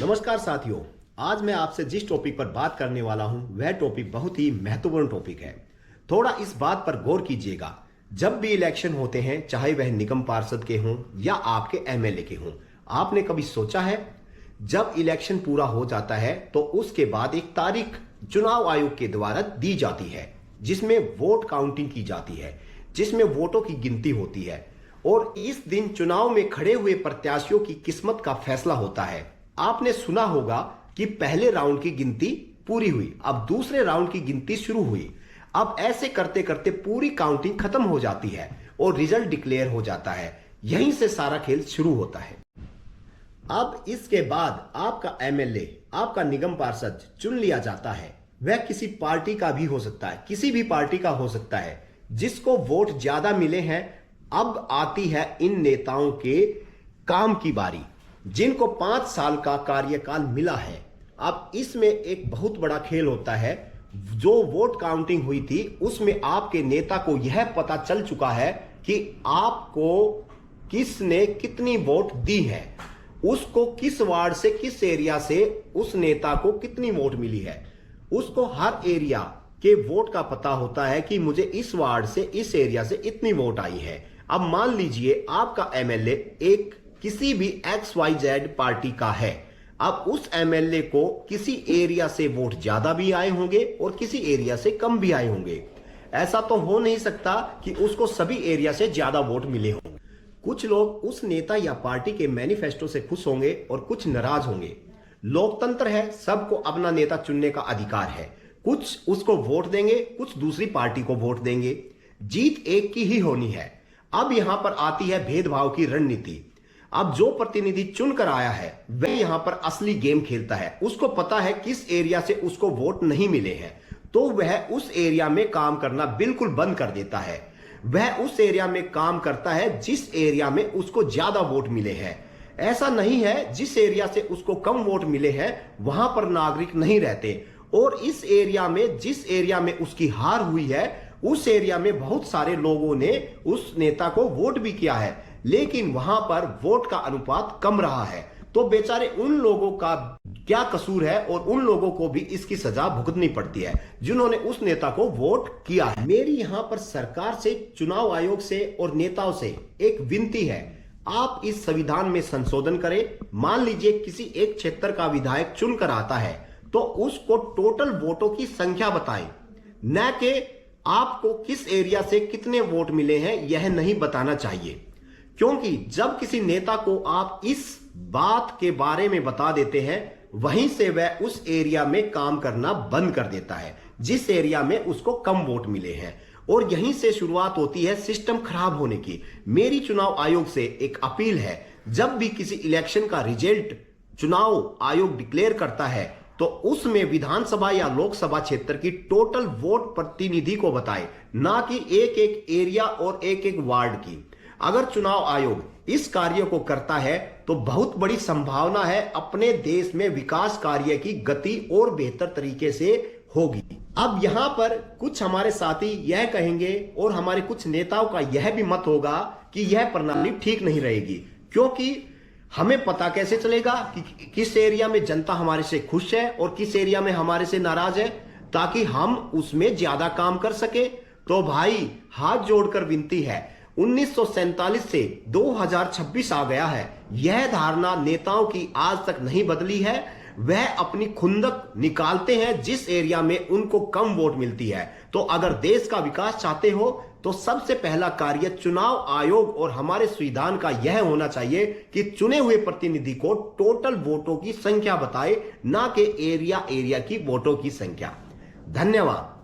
नमस्कार साथियों। आज मैं आपसे जिस टॉपिक पर बात करने वाला हूं वह टॉपिक बहुत ही महत्वपूर्ण टॉपिक है। थोड़ा इस बात पर गौर कीजिएगा। जब भी इलेक्शन होते हैं, चाहे वह निगम पार्षद के हों या आपके एमएलए के हों, आपने कभी सोचा है जब इलेक्शन पूरा हो जाता है तो उसके बाद एक तारीख चुनाव आयोग के द्वारा दी जाती है जिसमें वोट काउंटिंग की जाती है, जिसमें वोटों की गिनती होती है और इस दिन चुनाव में खड़े हुए प्रत्याशियों की किस्मत का फैसला होता है। आपने सुना होगा कि पहले राउंड की गिनती पूरी हुई, अब दूसरे राउंड की गिनती शुरू हुई। अब ऐसे करते करते पूरी काउंटिंग खत्म हो जाती है और रिजल्ट डिक्लेयर हो जाता है। यहीं से सारा खेल शुरू होता है। अब इसके बाद आपका एमएलए, आपका निगम पार्षद चुन लिया जाता है। वह किसी पार्टी का भी हो सकता है, किसी भी पार्टी का हो सकता है। जिसको वोट ज्यादा मिले हैं, अब आती है इन नेताओं के काम की बारी, जिनको 5 साल का कार्यकाल मिला है। अब इसमें एक बहुत बड़ा खेल होता है। जो वोट काउंटिंग हुई थी उसमें आपके नेता को यह पता चल चुका है कि आपको किसने कितनी वोट दी है, उसको किस वार्ड से, किस एरिया से उस नेता को कितनी वोट मिली है। उसको हर एरिया के वोट का पता होता है कि मुझे इस वार्ड से, इस एरिया से इतनी वोट आई है। अब मान लीजिए आपका एमएलए एक किसी भी XYZ पार्टी का है। अब उस एमएलए को किसी एरिया से वोट ज्यादा भी आए होंगे और किसी एरिया से कम भी आए होंगे। ऐसा तो हो नहीं सकता कि उसको सभी एरिया से ज्यादा वोट मिले होंगे। कुछ लोग उस नेता या पार्टी के मैनिफेस्टो से खुश होंगे और कुछ नाराज होंगे। लोकतंत्र है, सबको अपना नेता चुनने का अधिकार है। कुछ उसको वोट देंगे, कुछ दूसरी पार्टी को वोट देंगे। जीत एक की ही होनी है। अब यहां पर आती है भेदभाव की रणनीति। अब जो प्रतिनिधि चुनकर आया है वह यहां पर असली गेम खेलता है। उसको पता है किस एरिया से उसको वोट नहीं मिले हैं, तो वह उस एरिया में काम करना बिल्कुल बंद कर देता है। वह उस एरिया में काम करता है जिस एरिया में उसको ज्यादा वोट मिले हैं। ऐसा नहीं है जिस एरिया से उसको कम वोट मिले हैं वहां पर नागरिक नहीं रहते, और इस एरिया में, जिस एरिया में उसकी हार हुई है, उस एरिया में बहुत सारे लोगों ने उस नेता को वोट भी किया है, लेकिन वहां पर वोट का अनुपात कम रहा है। तो बेचारे उन लोगों का क्या कसूर है और उन लोगों को भी इसकी सजा भुगतनी पड़ती है जिन्होंने उस नेता को वोट किया है। मेरी यहां पर सरकार से, चुनाव आयोग से और नेताओं से एक विनती है, आप इस संविधान में संशोधन करें। मान लीजिए किसी एक क्षेत्र का विधायक चुनकर आता है तो उसको टोटल वोटों की संख्या बताएं, न कि आपको किस एरिया से कितने वोट मिले हैं यह नहीं बताना चाहिए। क्योंकि जब किसी नेता को आप इस बात के बारे में बता देते हैं, वहीं से वह उस एरिया में काम करना बंद कर देता है जिस एरिया में उसको कम वोट मिले हैं, और यहीं से शुरुआत होती है सिस्टम खराब होने की। मेरी चुनाव आयोग से एक अपील है, जब भी किसी इलेक्शन का रिजल्ट चुनाव आयोग डिक्लेयर करता है तो उसमें विधानसभा या लोकसभा क्षेत्र की टोटल वोट प्रतिनिधि को बताए, ना कि एक एक एरिया और एक एक वार्ड की। अगर चुनाव आयोग इस कार्य को करता है तो बहुत बड़ी संभावना है अपने देश में विकास कार्य की गति और बेहतर तरीके से होगी। अब यहां पर कुछ हमारे साथी यह कहेंगे और हमारे कुछ नेताओं का यह भी मत होगा कि यह प्रणाली ठीक नहीं रहेगी, क्योंकि हमें पता कैसे चलेगा कि किस एरिया में जनता हमारे से खुश है और किस एरिया में हमारे से नाराज है, ताकि हम उसमें ज्यादा काम कर सके। तो भाई हाथ जोड़कर विनती है, 1947 से 2026 आ गया है, यह धारणा नेताओं की आज तक नहीं बदली है। वह अपनी खुंदक निकालते हैं जिस एरिया में उनको कम वोट मिलती है। तो अगर देश का विकास चाहते हो तो सबसे पहला कार्य चुनाव आयोग और हमारे संविधान का यह होना चाहिए कि चुने हुए प्रतिनिधि को टोटल वोटों की संख्या बताए, ना कि एरिया एरिया की वोटों की संख्या। धन्यवाद।